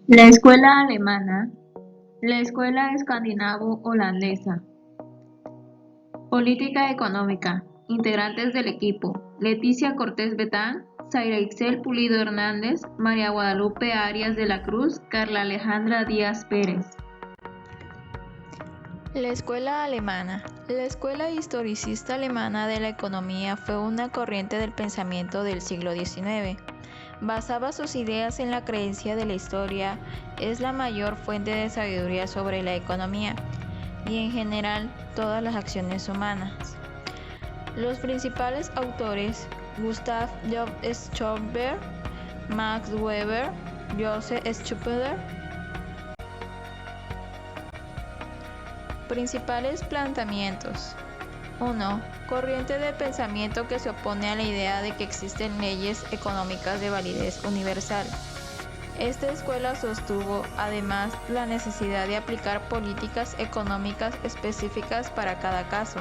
La escuela alemana, la escuela escandinavo-holandesa. Política económica. Integrantes del equipo: Leticia Cortés Betán, Zaira Ixel Pulido Hernández, María Guadalupe Arias de la Cruz, Carla Alejandra Díaz Pérez. La escuela alemana. La escuela historicista alemana de la economía fue una corriente del pensamiento del siglo XIX. Basaba sus ideas en la creencia de la historia es la mayor fuente de sabiduría sobre la economía y en general todas las acciones humanas. Los principales autores: Gustav Schomburg, Max Weber, Joseph Schumpeter. Principales planteamientos. 1. Corriente de pensamiento que se opone a la idea de que existen leyes económicas de validez universal. Esta escuela sostuvo, además, la necesidad de aplicar políticas económicas específicas para cada caso.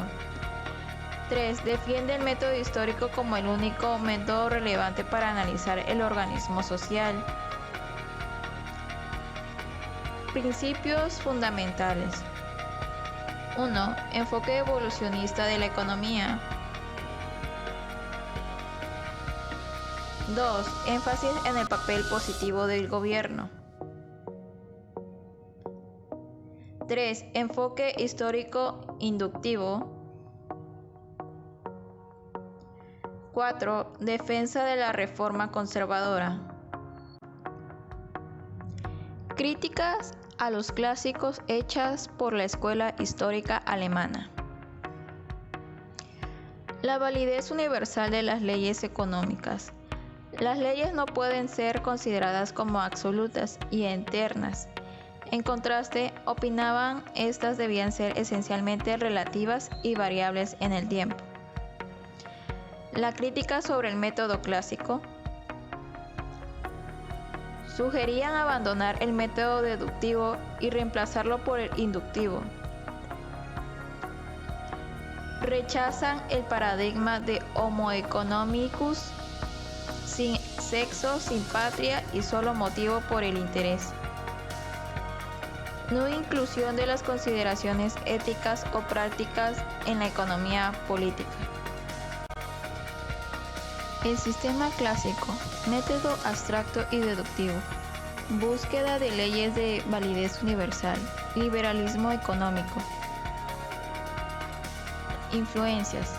3. Defiende el método histórico como el único método relevante para analizar el organismo social. Principios fundamentales. 1. Enfoque evolucionista de la economía. 2. Énfasis en el papel positivo del gobierno. 3. Enfoque histórico inductivo. 4. Defensa de la reforma conservadora. Críticas a los clásicos hechas por la escuela histórica alemana. La validez universal de las leyes económicas. Las leyes no pueden ser consideradas como absolutas y eternas. En contraste, opinaban, estas debían ser esencialmente relativas y variables en el tiempo. La crítica sobre el método clásico. Sugerían abandonar el método deductivo y reemplazarlo por el inductivo. Rechazan el paradigma de Homo economicus, sin sexo, sin patria y solo motivo por el interés. No inclusión de las consideraciones éticas o prácticas en la economía política. El sistema clásico, método abstracto y deductivo. Búsqueda de leyes de validez universal. Liberalismo económico. Influencias: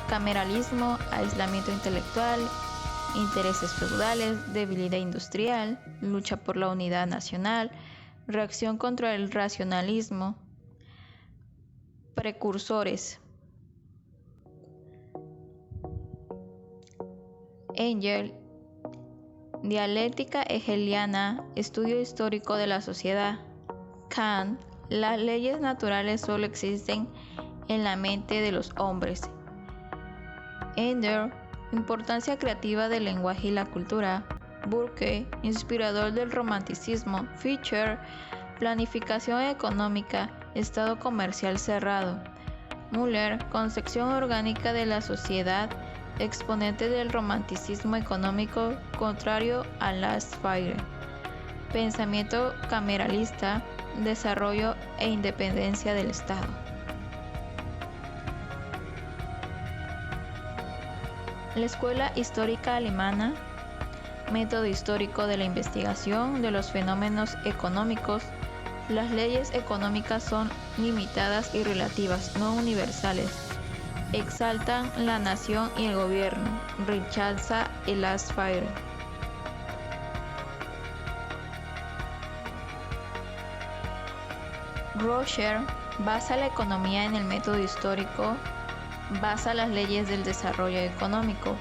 cameralismo, aislamiento intelectual, intereses feudales, debilidad industrial, lucha por la unidad nacional, reacción contra el racionalismo. Precursores: Engel, dialéctica hegeliana, estudio histórico de la sociedad. Kant, las leyes naturales solo existen en la mente de los hombres. Ender, importancia creativa del lenguaje y la cultura. Burke, inspirador del romanticismo. Fischer, planificación económica, estado comercial cerrado. Müller, concepción orgánica de la sociedad, exponente del romanticismo económico contrario a Laissez-faire. Pensamiento cameralista, desarrollo e independencia del Estado. La escuela histórica alemana, método histórico de la investigación de los fenómenos económicos. Las leyes económicas son limitadas y relativas, no universales. Exaltan la nación y el gobierno. Rechaza el laissez-faire. Rocher basa la economía en el método histórico, basa las leyes del desarrollo económico.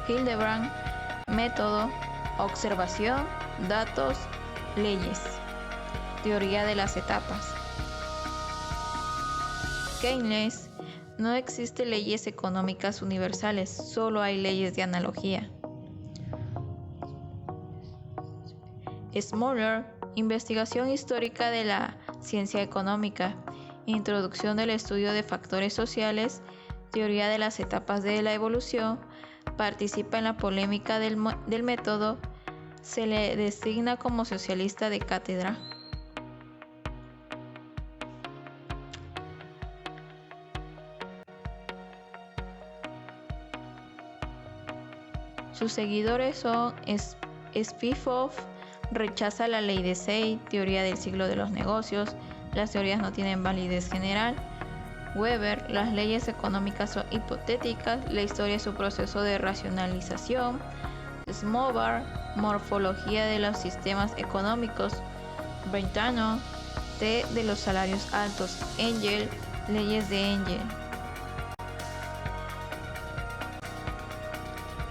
Hildebrand, método, observación, datos, leyes. Teoría de las etapas. Keynes, no existen leyes económicas universales, solo hay leyes de analogía. Smoller, investigación histórica de la ciencia económica, introducción del estudio de factores sociales, teoría de las etapas de la evolución, participa en la polémica del método, Se le designa como socialista de cátedra. Sus seguidores son Spiffhoff, rechaza la ley de Say, teoría del ciclo de los negocios, las teorías no tienen validez general. Weber, las leyes económicas son hipotéticas, la historia es un proceso de racionalización. Smobar, morfología de los sistemas económicos. Brentano, T de los salarios altos. Engel, leyes de Engel.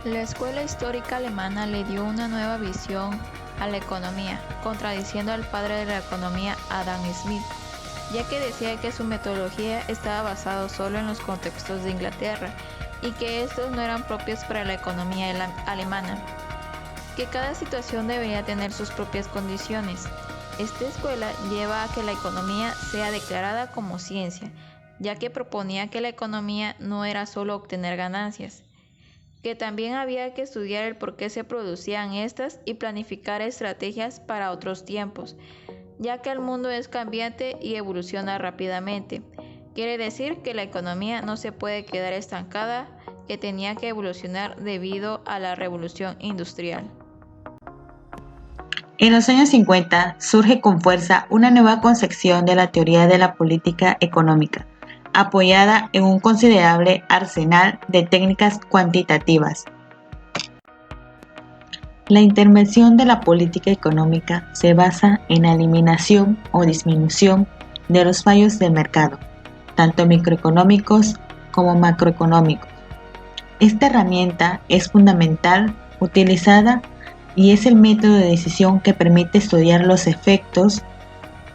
La escuela histórica alemana le dio una nueva visión a la economía, contradiciendo al padre de la economía, Adam Smith, ya que decía que su metodología estaba basada solo en los contextos de Inglaterra y que estos no eran propios para la economía alemana, que cada situación debería tener sus propias condiciones. Esta escuela lleva a que la economía sea declarada como ciencia, ya que proponía que la economía no era solo obtener ganancias, que también había que estudiar el por qué se producían estas y planificar estrategias para otros tiempos, ya que el mundo es cambiante y evoluciona rápidamente. Quiere decir que la economía no se puede quedar estancada, que tenía que evolucionar debido a la revolución industrial. En los años 50 surge con fuerza una nueva concepción de la teoría de la política económica, apoyada en un considerable arsenal de técnicas cuantitativas. La intervención de la política económica se basa en la eliminación o disminución de los fallos del mercado, tanto microeconómicos como macroeconómicos. Esta herramienta es fundamental, utilizada y es el método de decisión que permite estudiar los efectos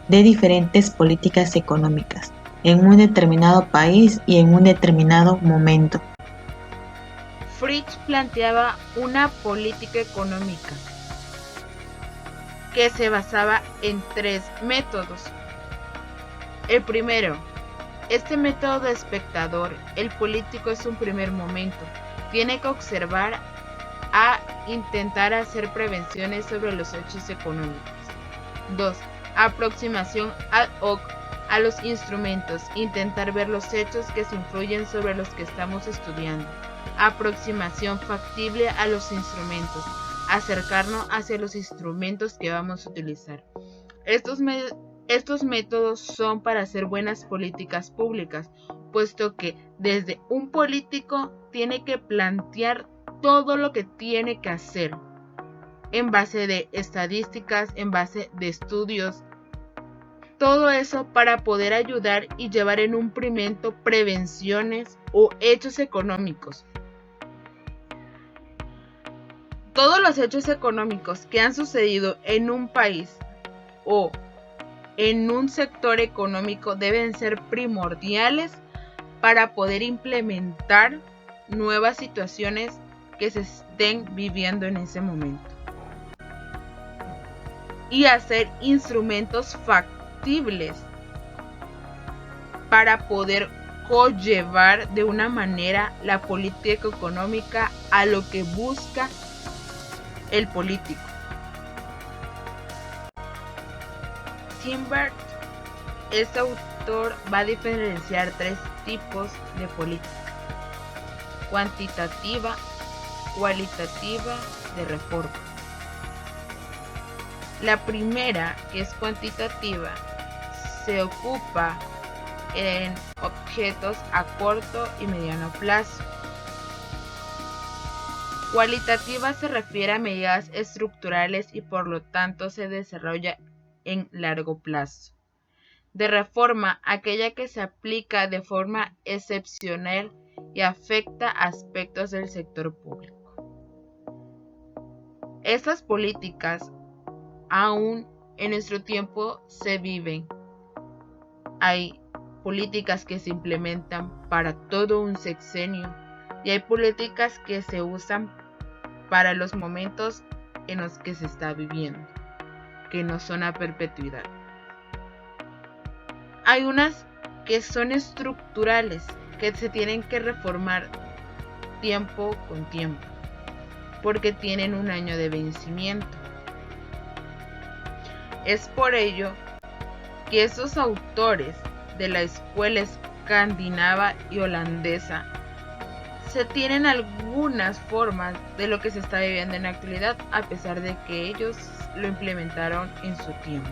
de diferentes políticas económicas en un determinado país y en un determinado momento. Fritsch planteaba una política económica que se basaba en 3 métodos. El primero, este método de espectador, el político es un primer momento, tiene que observar a intentar hacer prevenciones sobre los hechos económicos. 2. Aproximación ad hoc a los instrumentos, intentar ver los hechos que se influyen sobre los que estamos estudiando. Aproximación factible a los instrumentos, acercarnos hacia los instrumentos que vamos a utilizar. Estos métodos son para hacer buenas políticas públicas, puesto que desde un político tiene que plantear todo lo que tiene que hacer en base de estadísticas, en base de estudios, todo eso para poder ayudar y llevar en un primero prevenciones o hechos económicos. Todos los hechos económicos que han sucedido en un país o en un sector económico deben ser primordiales para poder implementar nuevas situaciones que se estén viviendo en ese momento y hacer instrumentos factibles para poder conllevar de una manera la política económica a lo que busca el político. Timbert, este autor, va a diferenciar 3 tipos de política: cuantitativa, cualitativa, de reforma. La primera, que es cuantitativa, se ocupa en objetos a corto y mediano plazo. Cualitativa se refiere a medidas estructurales y por lo tanto se desarrolla en largo plazo. De reforma, aquella que se aplica de forma excepcional y afecta aspectos del sector público. Estas políticas aún en nuestro tiempo se viven. Hay políticas que se implementan para todo un sexenio y hay políticas que se usan para los momentos en los que se está viviendo, que no son a perpetuidad. Hay unas que son estructurales, que se tienen que reformar tiempo con tiempo, porque tienen un año de vencimiento. Es por ello que esos autores de la escuela escandinava y holandesa se tienen algunas formas de lo que se está viviendo en la actualidad, a pesar de que ellos lo implementaron en su tiempo.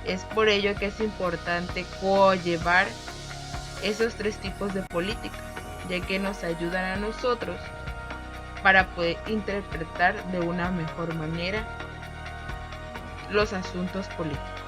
Es por ello que es importante conllevar esos tres tipos de política, ya que nos ayudan a nosotros para poder interpretar de una mejor manera los asuntos políticos.